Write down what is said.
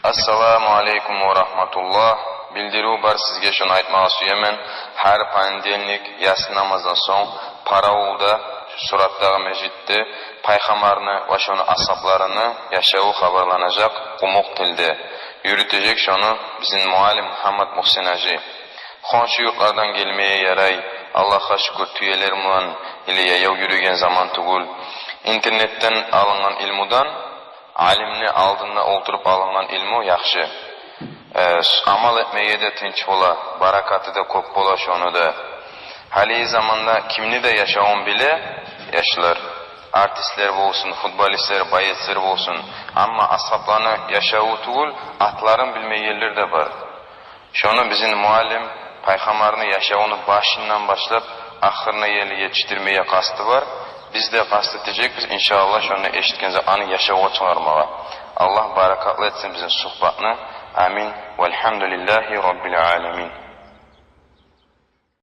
Assalamu alaikum wa rahmatullah. Bildiruv bar sizge şunu aytmağa süyemen. Her pandelnik yatsı namazdan soň Paravulda suratdağı mecitde paygamarını ve şonu ashablarını yaşağı haberlanacak umuk tilde. Yürütecek şonu bizim muallim Muhammed Muhsin Hacı. Konşu yurtlardan gelmeye yaray. Allah'a şükür tüyelerimi ile yayav yürüyen zaman tugul. İnternetten alınan ilmudan alimni aldığında oturup alınan ilmu yaxşı. Amal etmeye de tinç bola, barakatı da kop bola şonu da. Hali zamanda kimni de yaşağın bile yaşlar. Artistler olsun, futbolistler, bayetler olsun. Ama ashablarını yaşağı tugul, atların bilme yerleri de var. Şonu bizim muallim paygamarını yaşağını başından başlap ahırına yerli yetiştirmeye kastı var. Biz de kast edecekbiz inşallah şunu eşitken zamanı yaşağı çıkarmağa. Allah barakatlı etsin bizim sohbatını. Amin. Velhamdülillahi Rabbil alemin.